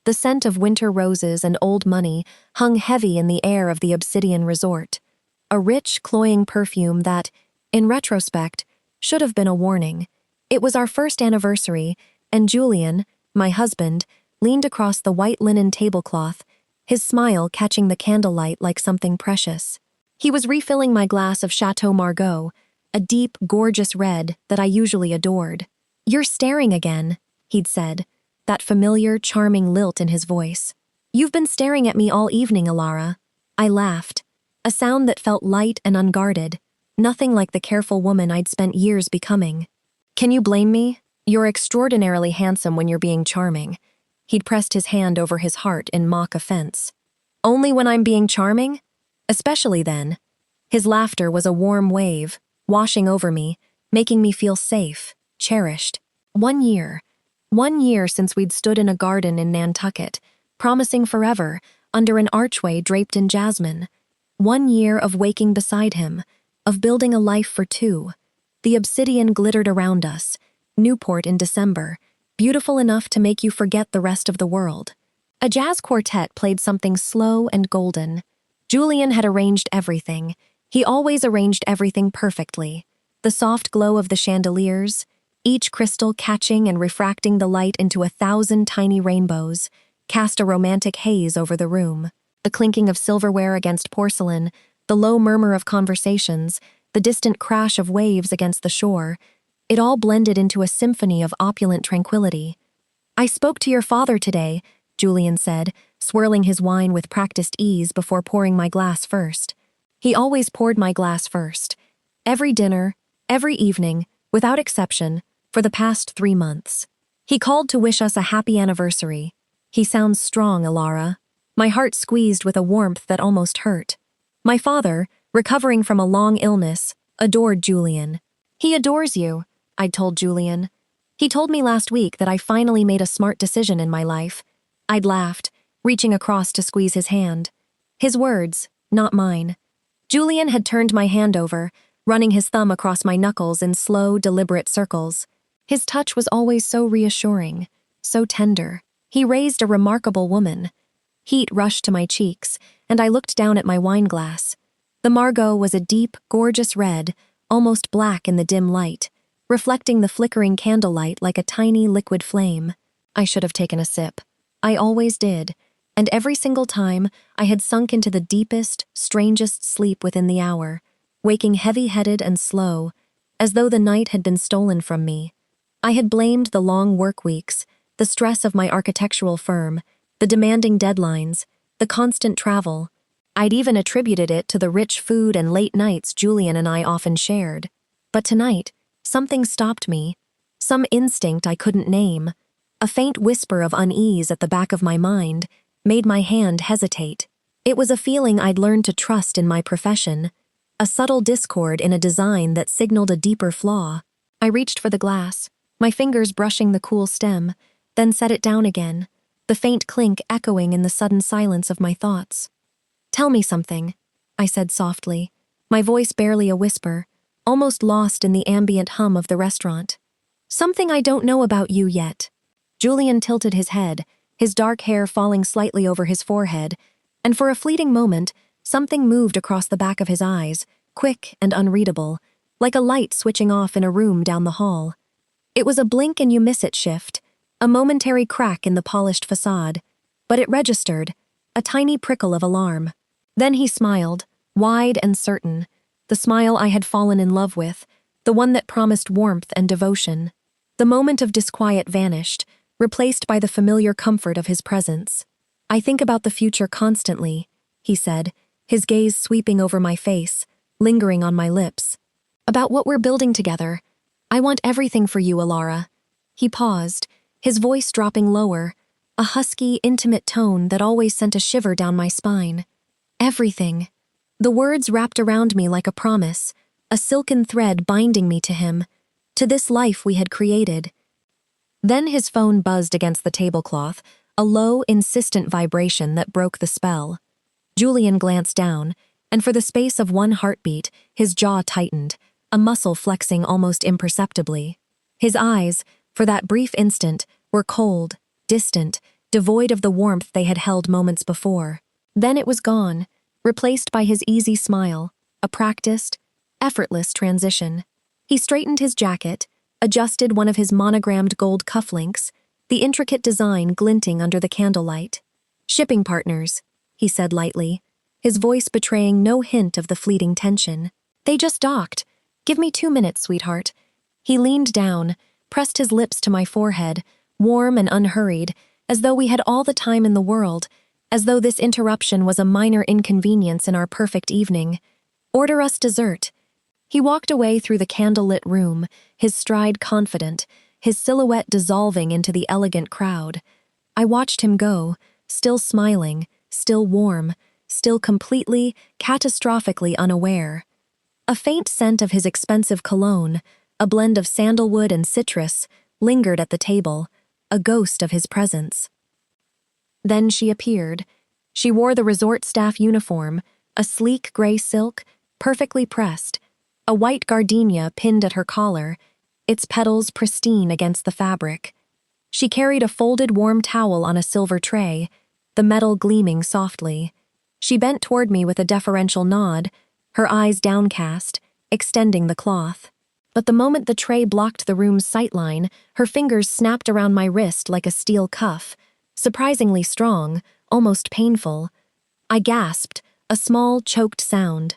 The scent of winter roses and old money hung heavy in the air of the obsidian resort. A rich, cloying perfume that, in retrospect, should have been a warning. It was our first anniversary, and Julian, my husband, leaned across the white linen tablecloth, his smile catching the candlelight like something precious. He was refilling my glass of Chateau Margaux, a deep, gorgeous red that I usually adored. "You're staring again," he'd said, that familiar, charming lilt in his voice. "You've been staring at me all evening, Alara." I laughed, a sound that felt light and unguarded, nothing like the careful woman I'd spent years becoming. "Can you blame me? You're extraordinarily handsome when you're being charming." He'd pressed his hand over his heart in mock offense. "Only when I'm being charming? Especially then." His laughter was a warm wave, washing over me, making me feel safe, cherished. 1 year. 1 year since we'd stood in a garden in Nantucket, promising forever, under an archway draped in jasmine. 1 year of waking beside him, of building a life for two. The obsidian glittered around us, Newport in December, beautiful enough to make you forget the rest of the world. A jazz quartet played something slow and golden. Julian had arranged everything. He always arranged everything perfectly. The soft glow of the chandeliers, each crystal catching and refracting the light into 1,000 tiny rainbows, cast a romantic haze over the room. The clinking of silverware against porcelain, the low murmur of conversations, the distant crash of waves against the shore, it all blended into a symphony of opulent tranquility. "I spoke to your father today," Julian said, swirling his wine with practiced ease before pouring my glass first. He always poured my glass first. Every dinner, every evening, without exception, for the past 3 months. He called to wish us a happy anniversary. He sounds strong, Alara. My heart squeezed with a warmth that almost hurt. My father, recovering from a long illness, adored Julian. "He adores you," I'd told Julian. "He told me last week that I finally made a smart decision in my life." I'd laughed, reaching across to squeeze his hand. His words, not mine. Julian had turned my hand over, running his thumb across my knuckles in slow, deliberate circles. His touch was always so reassuring, so tender. He raised a remarkable woman. Heat rushed to my cheeks, and I looked down at my wine glass. The Margaux was a deep, gorgeous red, almost black in the dim light, reflecting the flickering candlelight like a tiny liquid flame. I should have taken a sip. I always did, and every single time I had sunk into the deepest, strangest sleep within the hour, waking heavy-headed and slow, as though the night had been stolen from me. I had blamed the long work weeks, the stress of my architectural firm, the demanding deadlines, the constant travel. I'd even attributed it to the rich food and late nights Julian and I often shared. But tonight, something stopped me. Some instinct I couldn't name. A faint whisper of unease at the back of my mind made my hand hesitate. It was a feeling I'd learned to trust in my profession, a subtle discord in a design that signaled a deeper flaw. I reached for the glass, my fingers brushing the cool stem, then set it down again, the faint clink echoing in the sudden silence of my thoughts. "Tell me something," I said softly, my voice barely a whisper, almost lost in the ambient hum of the restaurant. "Something I don't know about you yet." Julian tilted his head, his dark hair falling slightly over his forehead, and for a fleeting moment, something moved across the back of his eyes, quick and unreadable, like a light switching off in a room down the hall. It was a blink-and-you-miss-it shift, a momentary crack in the polished facade, but it registered, a tiny prickle of alarm. Then he smiled, wide and certain, the smile I had fallen in love with, the one that promised warmth and devotion. The moment of disquiet vanished, replaced by the familiar comfort of his presence. "I think about the future constantly," he said, his gaze sweeping over my face, lingering on my lips. "About what we're building together. I want everything for you, Alara." He paused, his voice dropping lower, a husky, intimate tone that always sent a shiver down my spine. "Everything." The words wrapped around me like a promise, a silken thread binding me to him, to this life we had created. Then his phone buzzed against the tablecloth, a low, insistent vibration that broke the spell. Julian glanced down, and for the space of one heartbeat, his jaw tightened, a muscle flexing almost imperceptibly. His eyes, for that brief instant, were cold, distant, devoid of the warmth they had held moments before. Then it was gone, replaced by his easy smile, a practiced, effortless transition. He straightened his jacket, adjusted one of his monogrammed gold cufflinks, the intricate design glinting under the candlelight. "Shipping partners," he said lightly, his voice betraying no hint of the fleeting tension. "They just docked. Give me 2 minutes, sweetheart." He leaned down, pressed his lips to my forehead, warm and unhurried, as though we had all the time in the world, as though this interruption was a minor inconvenience in our perfect evening. "Order us dessert." He walked away through the candlelit room, his stride confident, his silhouette dissolving into the elegant crowd. I watched him go, still smiling, still warm, still completely, catastrophically unaware. A faint scent of his expensive cologne, a blend of sandalwood and citrus, lingered at the table, a ghost of his presence. Then she appeared. She wore the resort staff uniform, a sleek gray silk, perfectly pressed, a white gardenia pinned at her collar, its petals pristine against the fabric. She carried a folded warm towel on a silver tray, the metal gleaming softly. She bent toward me with a deferential nod, her eyes downcast, extending the cloth. But the moment the tray blocked the room's sightline, her fingers snapped around my wrist like a steel cuff, surprisingly strong, almost painful. I gasped, a small, choked sound.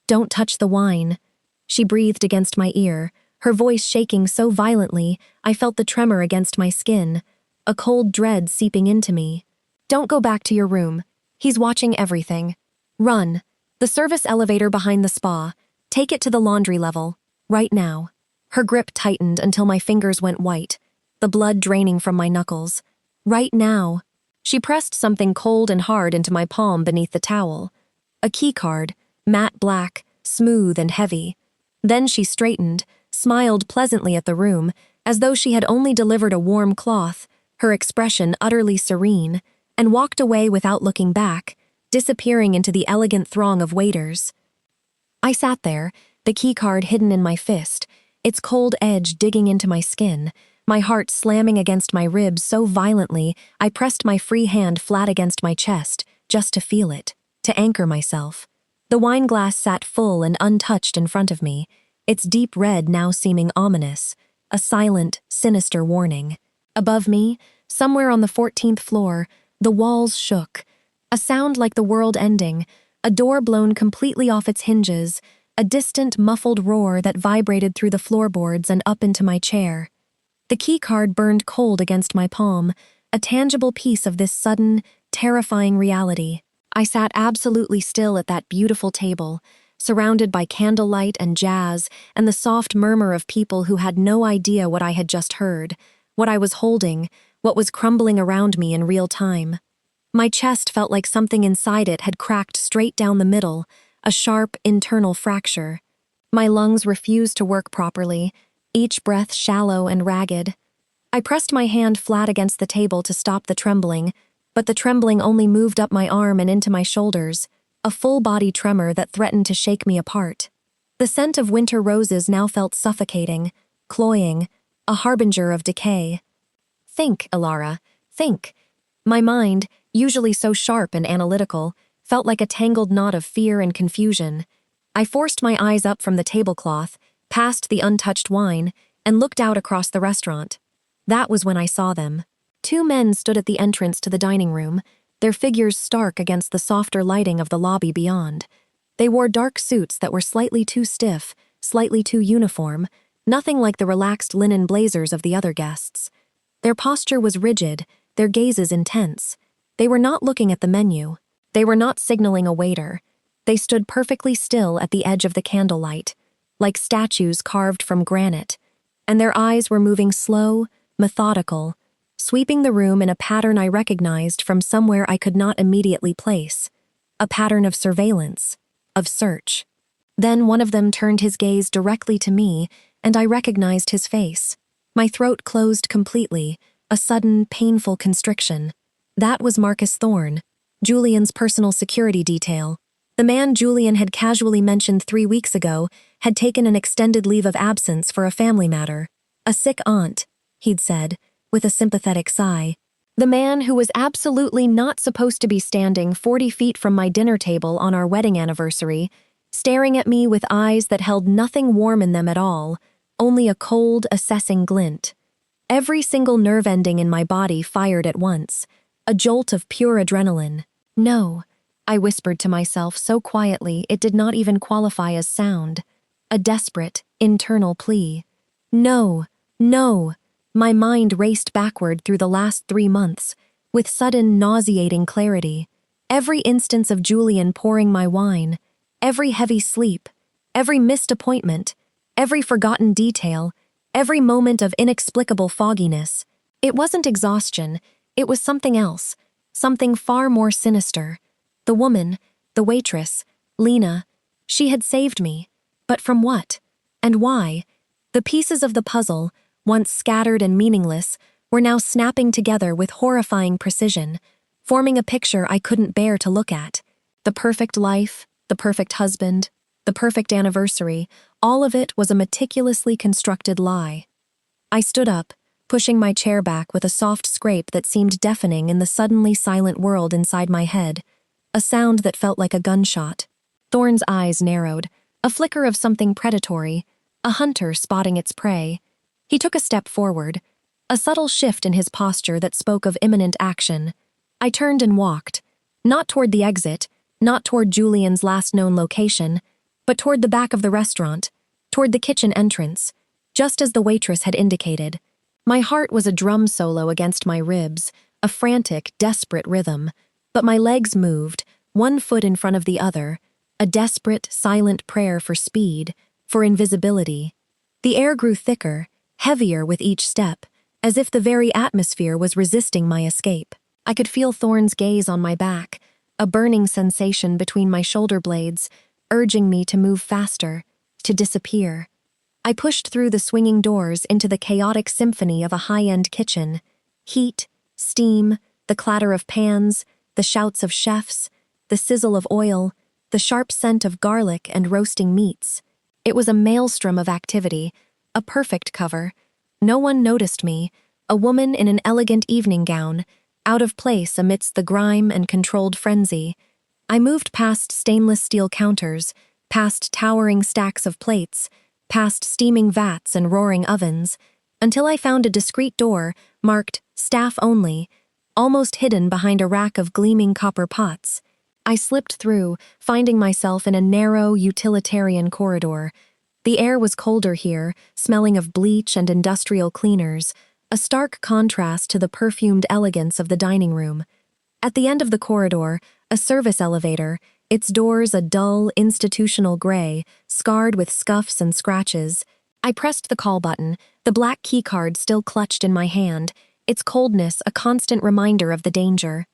"Don't touch the wine." She breathed against my ear, her voice shaking so violently I felt the tremor against my skin, a cold dread seeping into me. "Don't go back to your room. He's watching everything. Run. The service elevator behind the spa. Take it to the laundry level. Right now." Her grip tightened until my fingers went white, the blood draining from my knuckles. "Right now." She pressed something cold and hard into my palm beneath the towel. A keycard, matte black, smooth and heavy. Then she straightened, smiled pleasantly at the room, as though she had only delivered a warm cloth, her expression utterly serene, and walked away without looking back, disappearing into the elegant throng of waiters. I sat there, the keycard hidden in my fist, its cold edge digging into my skin, my heart slamming against my ribs so violently I pressed my free hand flat against my chest, just to feel it, to anchor myself. The wine glass sat full and untouched in front of me, its deep red now seeming ominous, a silent, sinister warning. Above me, somewhere on the 14th floor, the walls shook, a sound like the world ending, a door blown completely off its hinges, a distant, muffled roar that vibrated through the floorboards and up into my chair. The keycard burned cold against my palm, a tangible piece of this sudden, terrifying reality. I sat absolutely still at that beautiful table, surrounded by candlelight and jazz and the soft murmur of people who had no idea what I had just heard, what I was holding, what was crumbling around me in real time. My chest felt like something inside it had cracked straight down the middle, a sharp internal fracture. My lungs refused to work properly, each breath shallow and ragged. I pressed my hand flat against the table to stop the trembling, but the trembling only moved up my arm and into my shoulders, a full-body tremor that threatened to shake me apart. The scent of winter roses now felt suffocating, cloying, a harbinger of decay. "Think, Ilara, think." My mind, usually so sharp and analytical, felt like a tangled knot of fear and confusion. I forced my eyes up from the tablecloth, past the untouched wine, and looked out across the restaurant. That was when I saw them. 2 men stood at the entrance to the dining room, their figures stark against the softer lighting of the lobby beyond. They wore dark suits that were slightly too stiff, slightly too uniform, nothing like the relaxed linen blazers of the other guests. Their posture was rigid, their gazes intense. They were not looking at the menu. They were not signaling a waiter. They stood perfectly still at the edge of the candlelight, like statues carved from granite, and their eyes were moving slow, methodical, sweeping the room in a pattern I recognized from somewhere I could not immediately place, a pattern of surveillance, of search. Then one of them turned his gaze directly to me, and I recognized his face. My throat closed completely, a sudden, painful constriction. That was Marcus Thorne, Julian's personal security detail. The man Julian had casually mentioned 3 weeks ago had taken an extended leave of absence for a family matter. A sick aunt, he'd said, with a sympathetic sigh. The man who was absolutely not supposed to be standing 40 feet from my dinner table on our wedding anniversary, staring at me with eyes that held nothing warm in them at all, only a cold, assessing glint. Every single nerve ending in my body fired at once, a jolt of pure adrenaline. No, I whispered to myself so quietly it did not even qualify as sound. A desperate, internal plea. No, no. My mind raced backward through the last 3 months, with sudden, nauseating clarity. Every instance of Julian pouring my wine, every heavy sleep, every missed appointment, every forgotten detail, every moment of inexplicable fogginess. It wasn't exhaustion, it was something else, something far more sinister. The woman, the waitress, Lena, she had saved me. But from what? And why? The pieces of the puzzle, once scattered and meaningless, were now snapping together with horrifying precision, forming a picture I couldn't bear to look at. The perfect life, the perfect husband, the perfect anniversary, all of it was a meticulously constructed lie. I stood up, pushing my chair back with a soft scrape that seemed deafening in the suddenly silent world inside my head, a sound that felt like a gunshot. Thorne's eyes narrowed, a flicker of something predatory, a hunter spotting its prey. He took a step forward, a subtle shift in his posture that spoke of imminent action. I turned and walked, not toward the exit, not toward Julian's last known location, but toward the back of the restaurant, toward the kitchen entrance, just as the waitress had indicated. My heart was a drum solo against my ribs, a frantic, desperate rhythm, but my legs moved, one foot in front of the other, a desperate, silent prayer for speed, for invisibility. The air grew thicker, heavier with each step, as if the very atmosphere was resisting my escape. I could feel Thorne's gaze on my back, a burning sensation between my shoulder blades, urging me to move faster, to disappear. I pushed through the swinging doors into the chaotic symphony of a high-end kitchen. Heat, steam, the clatter of pans, the shouts of chefs, the sizzle of oil, the sharp scent of garlic and roasting meats. It was a maelstrom of activity, a perfect cover. No one noticed me, a woman in an elegant evening gown, out of place amidst the grime and controlled frenzy. I moved past stainless steel counters, past towering stacks of plates, past steaming vats and roaring ovens, until I found a discreet door marked "Staff Only," almost hidden behind a rack of gleaming copper pots. I slipped through, finding myself in a narrow, utilitarian corridor. The air was colder here, smelling of bleach and industrial cleaners, a stark contrast to the perfumed elegance of the dining room. At the end of the corridor, a service elevator, its doors a dull, institutional gray, scarred with scuffs and scratches. I pressed the call button, the black keycard still clutched in my hand, its coldness a constant reminder of the danger.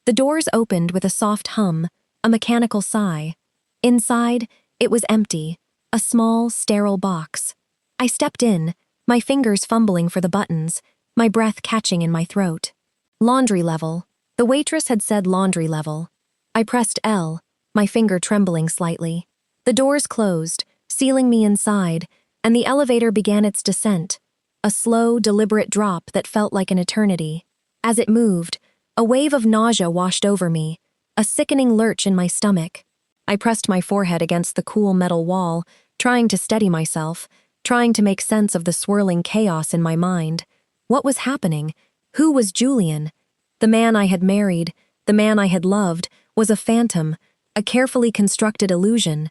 The doors opened with a soft hum, a mechanical sigh. Inside, it was empty, a small, sterile box. I stepped in, my fingers fumbling for the buttons, my breath catching in my throat. Laundry level. The waitress had said laundry level. I pressed L, my finger trembling slightly. The doors closed, sealing me inside, and the elevator began its descent, a slow, deliberate drop that felt like an eternity. As it moved, a wave of nausea washed over me, a sickening lurch in my stomach. I pressed my forehead against the cool metal wall, trying to steady myself, trying to make sense of the swirling chaos in my mind. What was happening? Who was Julian? The man I had married, the man I had loved, was a phantom, a carefully constructed illusion.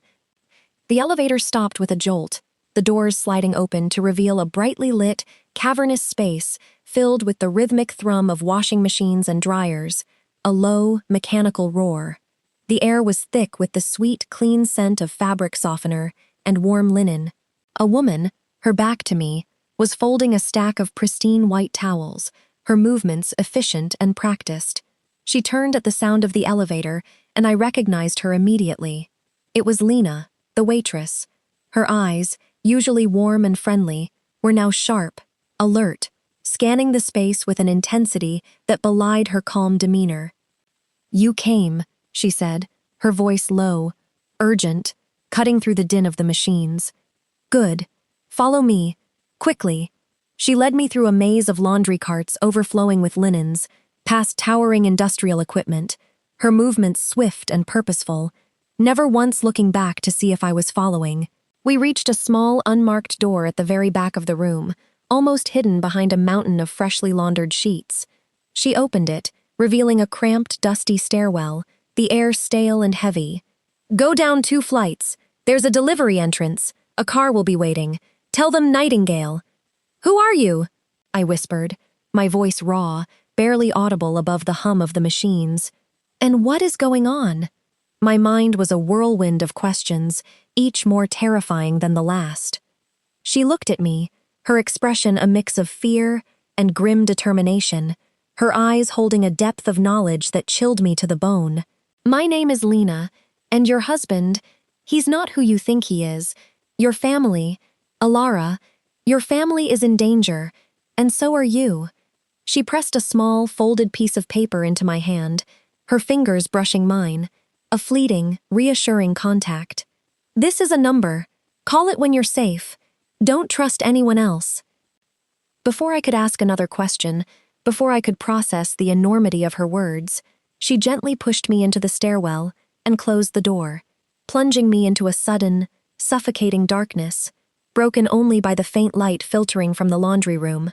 The elevator stopped with a jolt, the doors sliding open to reveal a brightly lit, cavernous space filled with the rhythmic thrum of washing machines and dryers, a low, mechanical roar. The air was thick with the sweet, clean scent of fabric softener and warm linen. A woman, her back to me, was folding a stack of pristine white towels, her movements efficient and practiced. She turned at the sound of the elevator, and I recognized her immediately. It was Lena, the waitress. Her eyes, usually warm and friendly, were now sharp, alert, scanning the space with an intensity that belied her calm demeanor. "You came," she said, her voice low, urgent, cutting through the din of the machines. "Good. Follow me. Quickly." She led me through a maze of laundry carts overflowing with linens, past towering industrial equipment, her movements swift and purposeful, never once looking back to see if I was following. We reached a small, unmarked door at the very back of the room, almost hidden behind a mountain of freshly laundered sheets. She opened it, revealing a cramped, dusty stairwell, the air stale and heavy. "Go down 2 flights. There's a delivery entrance. A car will be waiting. Tell them Nightingale." "Who are you?" I whispered, my voice raw, barely audible above the hum of the machines. "And what is going on?" My mind was a whirlwind of questions, each more terrifying than the last. She looked at me, her expression a mix of fear and grim determination, her eyes holding a depth of knowledge that chilled me to the bone. "My name is Lena, and your husband, he's not who you think he is. Your family, Alara, your family is in danger, and so are you." She pressed a small, folded piece of paper into my hand, her fingers brushing mine, a fleeting, reassuring contact. "This is a number. Call it when you're safe. Don't trust anyone else." Before I could ask another question, before I could process the enormity of her words, she gently pushed me into the stairwell and closed the door, plunging me into a sudden, suffocating darkness, broken only by the faint light filtering from the laundry room.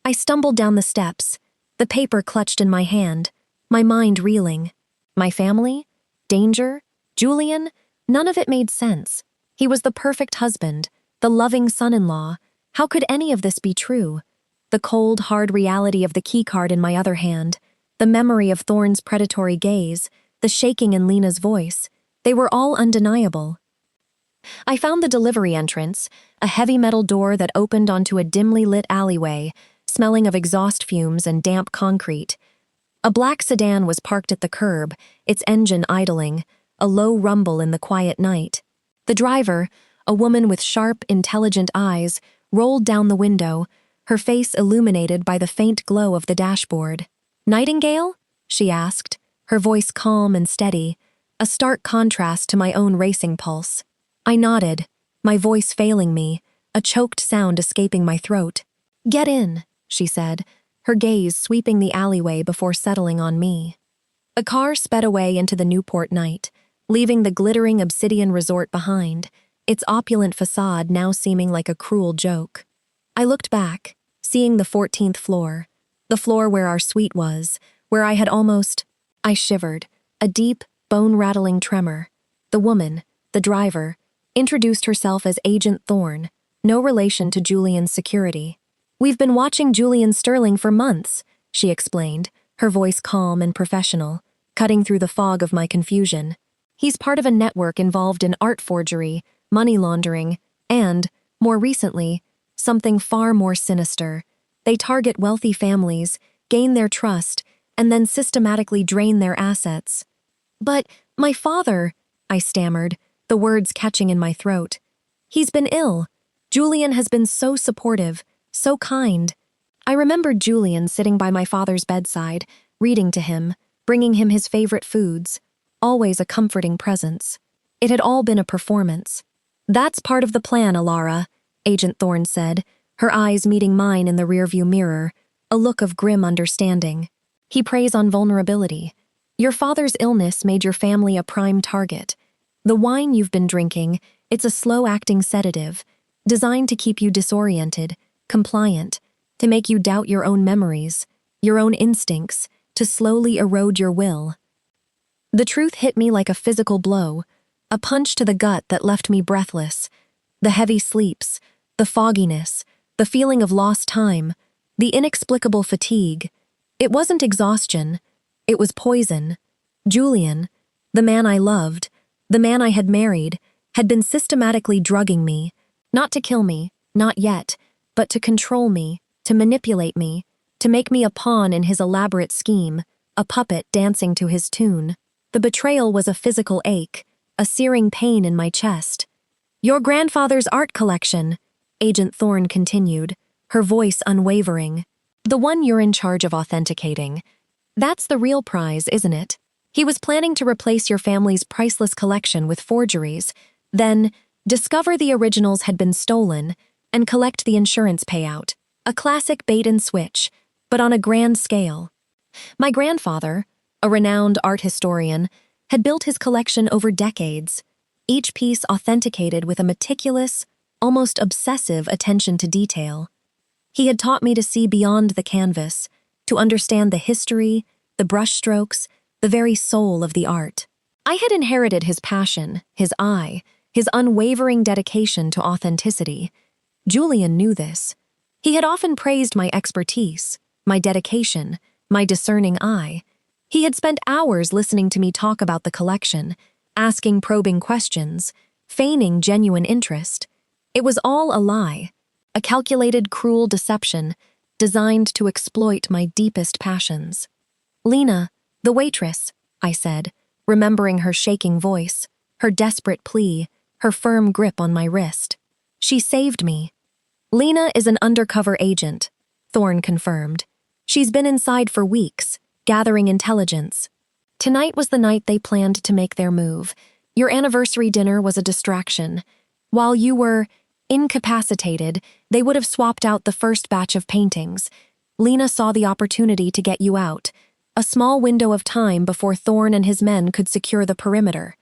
I stumbled down the steps, the paper clutched in my hand, my mind reeling. My family? Danger? Julian? None of it made sense. He was the perfect husband, the loving son-in-law. How could any of this be true? The cold, hard reality of the keycard in my other hand, the memory of Thorne's predatory gaze, the shaking in Lena's voice, they were all undeniable. I found the delivery entrance, a heavy metal door that opened onto a dimly lit alleyway, smelling of exhaust fumes and damp concrete. A black sedan was parked at the curb, its engine idling, a low rumble in the quiet night. The driver, a woman with sharp, intelligent eyes, rolled down the window, her face illuminated by the faint glow of the dashboard. "Nightingale?" she asked, her voice calm and steady, a stark contrast to my own racing pulse. I nodded, my voice failing me, a choked sound escaping my throat. "Get in," she said, her gaze sweeping the alleyway before settling on me. A car sped away into the Newport night, leaving the glittering obsidian resort behind, its opulent facade now seeming like a cruel joke. I looked back, seeing the 14th floor, the floor where our suite was, where I had almost... I shivered, a deep, bone-rattling tremor. The woman, the driver, introduced herself as Agent Thorne, no relation to Julian's security. "We've been watching Julian Sterling for months," she explained, her voice calm and professional, cutting through the fog of my confusion. "He's part of a network involved in art forgery, money laundering, and, more recently, something far more sinister. They target wealthy families, gain their trust, and then systematically drain their assets." "But, my father," I stammered, the words catching in my throat. "He's been ill. Julian has been so supportive, so kind." I remembered Julian sitting by my father's bedside, reading to him, bringing him his favorite foods, always a comforting presence. It had all been a performance. "That's part of the plan, Alara," Agent Thorne said, her eyes meeting mine in the rearview mirror, a look of grim understanding. "He preys on vulnerability. Your father's illness made your family a prime target. The wine you've been drinking, it's a slow-acting sedative, designed to keep you disoriented, compliant, to make you doubt your own memories, your own instincts, to slowly erode your will." The truth hit me like a physical blow, a punch to the gut that left me breathless. The heavy sleeps, the fogginess, the feeling of lost time, the inexplicable fatigue. It wasn't exhaustion, it was poison. Julian, the man I loved, the man I had married, had been systematically drugging me, not to kill me, not yet, but to control me, to manipulate me, to make me a pawn in his elaborate scheme, a puppet dancing to his tune. The betrayal was a physical ache, a searing pain in my chest. "Your grandfather's art collection," Agent Thorne continued, her voice unwavering. "The one you're in charge of authenticating. That's the real prize, isn't it? He was planning to replace your family's priceless collection with forgeries, then discover the originals had been stolen, and collect the insurance payout. A classic bait and switch, but on a grand scale. My grandfather, a renowned art historian, had built his collection over decades, each piece authenticated with a meticulous, almost obsessive attention to detail. He had taught me to see beyond the canvas, to understand the history, the brushstrokes, the very soul of the art. I had inherited his passion, his eye, his unwavering dedication to authenticity. Julian knew this. He had often praised my expertise, my dedication, my discerning eye. He had spent hours listening to me talk about the collection, asking probing questions, feigning genuine interest. It was all a lie, a calculated, cruel deception designed to exploit my deepest passions. "Lena, the waitress," I said, remembering her shaking voice, her desperate plea, her firm grip on my wrist. "She saved me." "Lena is an undercover agent," Thorne confirmed. "She's been inside for weeks, gathering intelligence. Tonight was the night they planned to make their move. Your anniversary dinner was a distraction. While you were incapacitated, they would have swapped out the first batch of paintings. Lena saw the opportunity to get you out, a small window of time before Thorne and his men could secure the perimeter."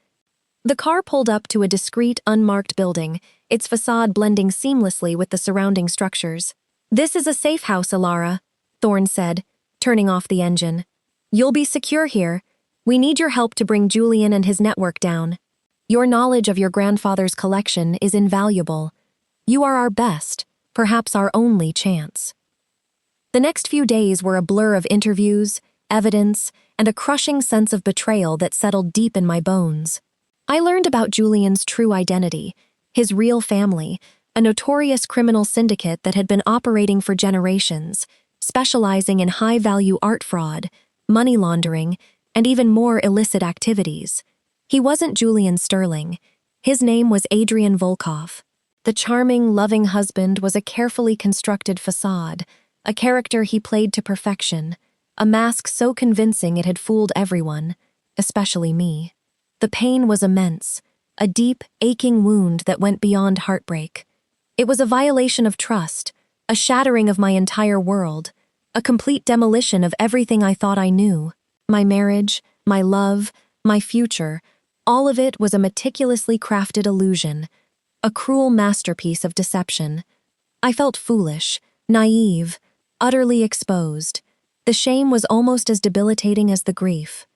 The car pulled up to a discreet, unmarked building, its facade blending seamlessly with the surrounding structures. "This is a safe house, Alara," Thorne said, turning off the engine. "You'll be secure here. We need your help to bring Julian and his network down. Your knowledge of your grandfather's collection is invaluable. You are our best, perhaps our only chance." The next few days were a blur of interviews, evidence, and a crushing sense of betrayal that settled deep in my bones. I learned about Julian's true identity, his real family, a notorious criminal syndicate that had been operating for generations, specializing in high-value art fraud, money laundering, and even more illicit activities. He wasn't Julian Sterling. His name was Adrian Volkov. The charming, loving husband was a carefully constructed facade, a character he played to perfection, a mask so convincing it had fooled everyone, especially me. The pain was immense, a deep, aching wound that went beyond heartbreak. It was a violation of trust, a shattering of my entire world, a complete demolition of everything I thought I knew. My marriage, my love, my future, all of it was a meticulously crafted illusion, a cruel masterpiece of deception. I felt foolish, naive, utterly exposed. The shame was almost as debilitating as the grief.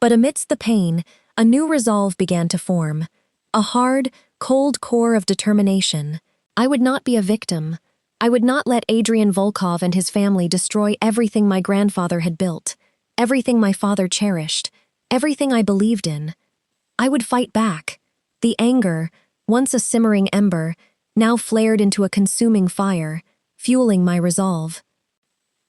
But amidst the pain, a new resolve began to form, a hard, cold core of determination. I would not be a victim. I would not let Adrian Volkov and his family destroy everything my grandfather had built, everything my father cherished, everything I believed in. I would fight back. The anger, once a simmering ember, now flared into a consuming fire, fueling my resolve.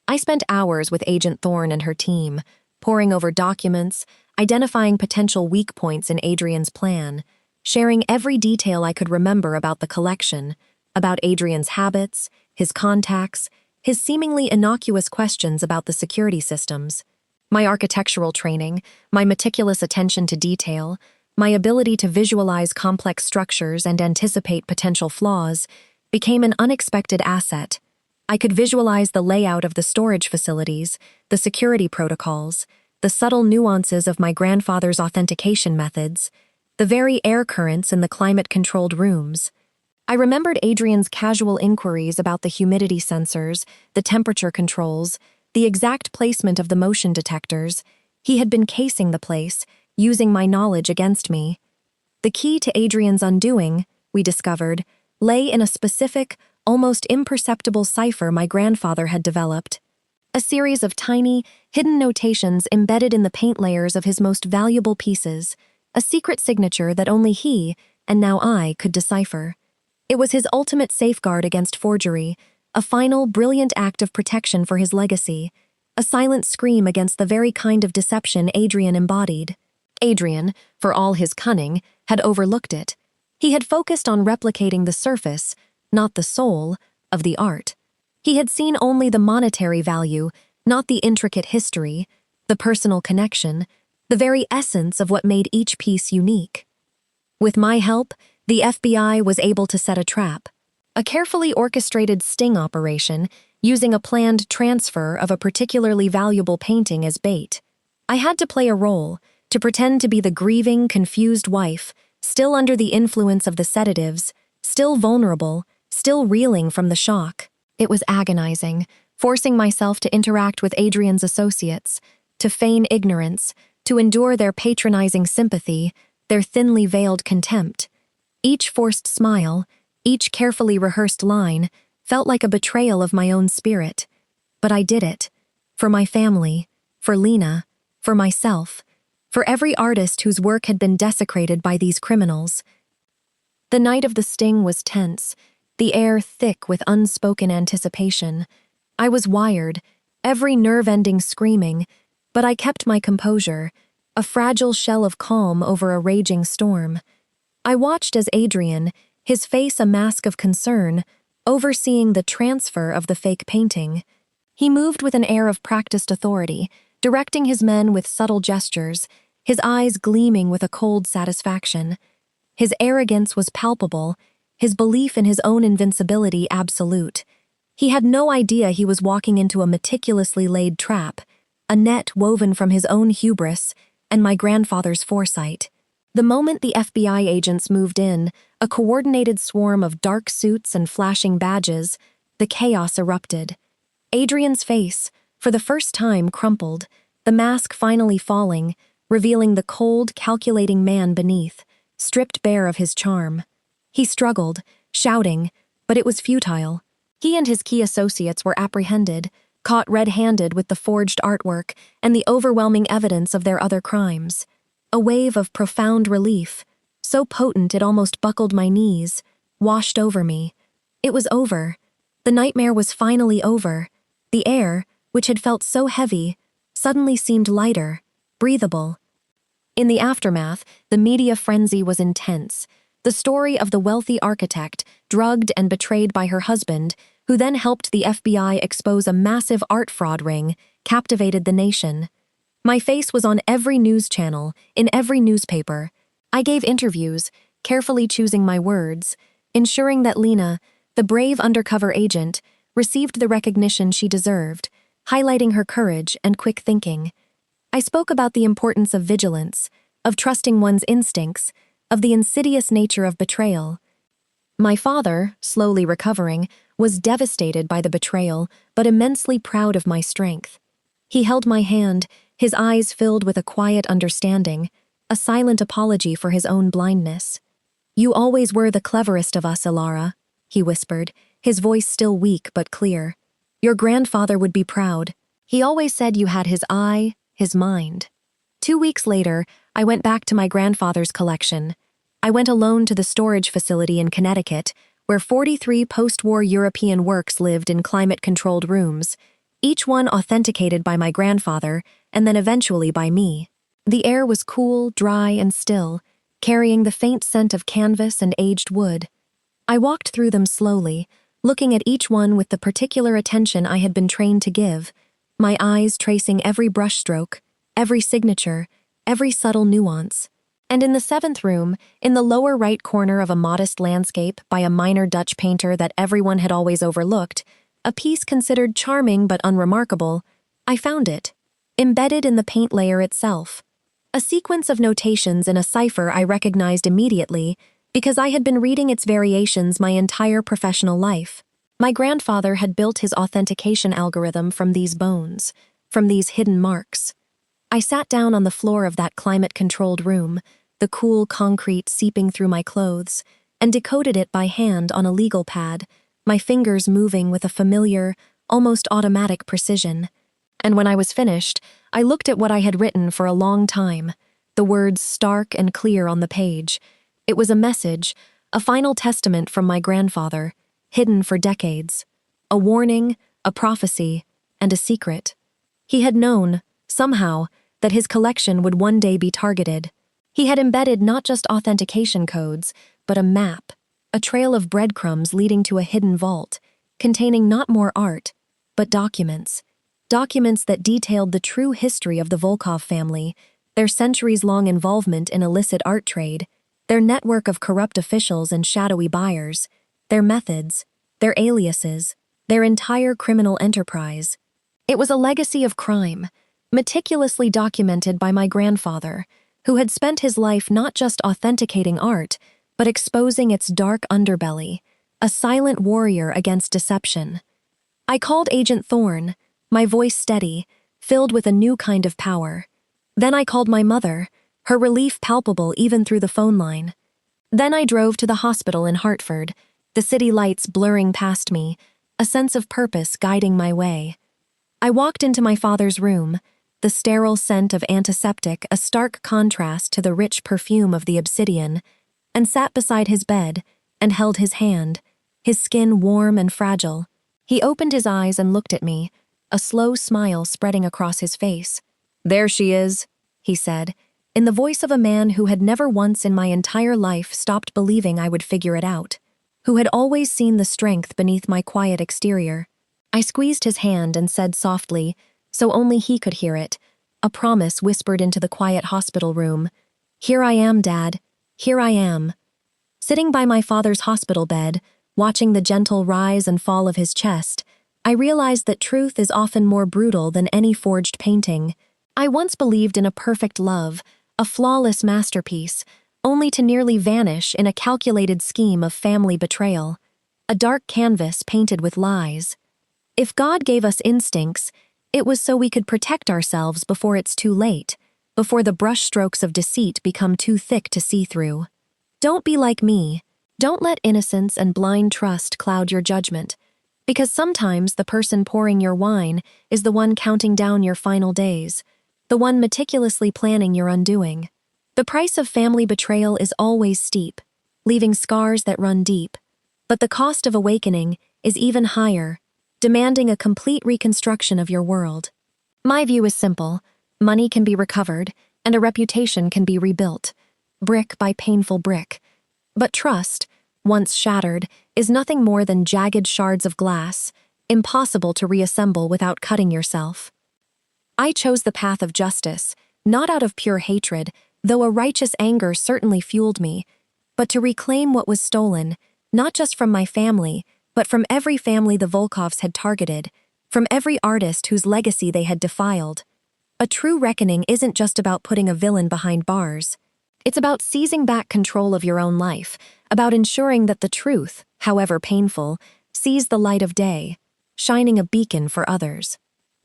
I spent hours with Agent Thorne and her team, poring over documents, identifying potential weak points in Adrian's plan, sharing every detail I could remember about the collection, about Adrian's habits, his contacts, his seemingly innocuous questions about the security systems. My architectural training, my meticulous attention to detail, my ability to visualize complex structures and anticipate potential flaws became an unexpected asset. I could visualize the layout of the storage facilities, the security protocols, the subtle nuances of my grandfather's authentication methods, the very air currents in the climate-controlled rooms. I remembered Adrian's casual inquiries about the humidity sensors, the temperature controls, the exact placement of the motion detectors. He had been casing the place, using my knowledge against me. The key to Adrian's undoing, we discovered, lay in a specific, almost imperceptible cipher my grandfather had developed. A series of tiny, hidden notations embedded in the paint layers of his most valuable pieces, a secret signature that only he, and now I, could decipher. It was his ultimate safeguard against forgery, a final, brilliant act of protection for his legacy, a silent scream against the very kind of deception Adrian embodied. Adrian, for all his cunning, had overlooked it. He had focused on replicating the surface, not the soul, of the art. He had seen only the monetary value, not the intricate history, the personal connection, the very essence of what made each piece unique. With my help, the FBI was able to set a trap. A carefully orchestrated sting operation using a planned transfer of a particularly valuable painting as bait. I had to play a role, to pretend to be the grieving, confused wife, still under the influence of the sedatives, still vulnerable, still reeling from the shock. It was agonizing, forcing myself to interact with Adrian's associates, to feign ignorance, to endure their patronizing sympathy, their thinly veiled contempt. Each forced smile, each carefully rehearsed line, felt like a betrayal of my own spirit. But I did it. For my family, for Lena, for myself, for every artist whose work had been desecrated by these criminals. The night of the sting was tense, the air thick with unspoken anticipation. I was wired, every nerve ending screaming, but I kept my composure, a fragile shell of calm over a raging storm. I watched as Adrian, his face a mask of concern, overseeing the transfer of the fake painting. He moved with an air of practiced authority, directing his men with subtle gestures, his eyes gleaming with a cold satisfaction. His arrogance was palpable, his belief in his own invincibility absolute. He had no idea he was walking into a meticulously laid trap, a net woven from his own hubris and my grandfather's foresight. The moment the FBI agents moved in, a coordinated swarm of dark suits and flashing badges, the chaos erupted. Adrian's face, for the first time, crumpled, the mask finally falling, revealing the cold, calculating man beneath, stripped bare of his charm. He struggled, shouting, but it was futile. He and his key associates were apprehended, caught red-handed with the forged artwork and the overwhelming evidence of their other crimes. A wave of profound relief, so potent it almost buckled my knees, washed over me. It was over. The nightmare was finally over. The air, which had felt so heavy, suddenly seemed lighter, breathable. In the aftermath, the media frenzy was intense. The story of the wealthy architect, drugged and betrayed by her husband, who then helped the FBI expose a massive art fraud ring, captivated the nation. My face was on every news channel, in every newspaper. I gave interviews, carefully choosing my words, ensuring that Lena, the brave undercover agent, received the recognition she deserved, highlighting her courage and quick thinking. I spoke about the importance of vigilance, of trusting one's instincts, of the insidious nature of betrayal. My father, slowly recovering, was devastated by the betrayal, but immensely proud of my strength. He held my hand, his eyes filled with a quiet understanding, a silent apology for his own blindness. "You always were the cleverest of us, Ilara," he whispered, his voice still weak but clear. "Your grandfather would be proud. He always said you had his eye, his mind." 2 weeks later, I went back to my grandfather's collection. I went alone to the storage facility in Connecticut, where 43 post-war European works lived in climate-controlled rooms, each one authenticated by my grandfather, and then eventually by me. The air was cool, dry, and still, carrying the faint scent of canvas and aged wood. I walked through them slowly, looking at each one with the particular attention I had been trained to give, my eyes tracing every brushstroke, every signature, every subtle nuance. And in the 7th room, in the lower right corner of a modest landscape by a minor Dutch painter that everyone had always overlooked, a piece considered charming but unremarkable, I found it, embedded in the paint layer itself. A sequence of notations in a cipher I recognized immediately because I had been reading its variations my entire professional life. My grandfather had built his authentication algorithm from these bones, from these hidden marks. I sat down on the floor of that climate-controlled room, the cool concrete seeping through my clothes, and decoded it by hand on a legal pad, my fingers moving with a familiar, almost automatic precision. And when I was finished, I looked at what I had written for a long time, the words stark and clear on the page. It was a message, a final testament from my grandfather, hidden for decades. A warning, a prophecy, and a secret. He had known, somehow, that his collection would one day be targeted. He had embedded not just authentication codes, but a map, a trail of breadcrumbs leading to a hidden vault, containing not more art, but documents. Documents that detailed the true history of the Volkov family, their centuries-long involvement in illicit art trade, their network of corrupt officials and shadowy buyers, their methods, their aliases, their entire criminal enterprise. It was a legacy of crime, meticulously documented by my grandfather, who had spent his life not just authenticating art, but exposing its dark underbelly, a silent warrior against deception. I called Agent Thorne, my voice steady, filled with a new kind of power. Then I called my mother, her relief palpable even through the phone line. Then I drove to the hospital in Hartford, the city lights blurring past me, a sense of purpose guiding my way. I walked into my father's room, the sterile scent of antiseptic a stark contrast to the rich perfume of the obsidian, and sat beside his bed and held his hand, his skin warm and fragile. He opened his eyes and looked at me, a slow smile spreading across his face. "There she is," he said, in the voice of a man who had never once in my entire life stopped believing I would figure it out, who had always seen the strength beneath my quiet exterior. I squeezed his hand and said softly, so only he could hear it, a promise whispered into the quiet hospital room. "Here I am, Dad. Here I am." Sitting by my father's hospital bed, watching the gentle rise and fall of his chest, I realized that truth is often more brutal than any forged painting. I once believed in a perfect love, a flawless masterpiece, only to nearly vanish in a calculated scheme of family betrayal, a dark canvas painted with lies. If God gave us instincts, it was so we could protect ourselves before it's too late, before the brushstrokes of deceit become too thick to see through. Don't be like me. Don't let innocence and blind trust cloud your judgment, because sometimes the person pouring your wine is the one counting down your final days, the one meticulously planning your undoing. The price of family betrayal is always steep, leaving scars that run deep. But the cost of awakening is even higher, demanding a complete reconstruction of your world. My view is simple. Money can be recovered, and a reputation can be rebuilt, brick by painful brick. But trust, once shattered, is nothing more than jagged shards of glass, impossible to reassemble without cutting yourself. I chose the path of justice, not out of pure hatred, though a righteous anger certainly fueled me, but to reclaim what was stolen, not just from my family, but from every family the Volkovs had targeted, from every artist whose legacy they had defiled. A true reckoning isn't just about putting a villain behind bars. It's about seizing back control of your own life, about ensuring that the truth, however painful, sees the light of day, shining a beacon for others.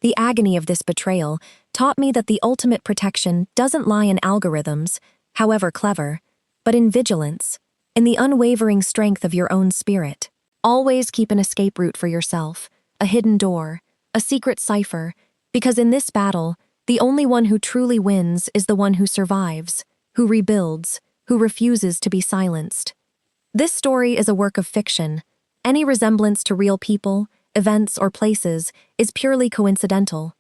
The agony of this betrayal taught me that the ultimate protection doesn't lie in algorithms, however clever, but in vigilance, in the unwavering strength of your own spirit. Always keep an escape route for yourself, a hidden door, a secret cipher, because in this battle, the only one who truly wins is the one who survives, who rebuilds, who refuses to be silenced. This story is a work of fiction. Any resemblance to real people, events, or places is purely coincidental.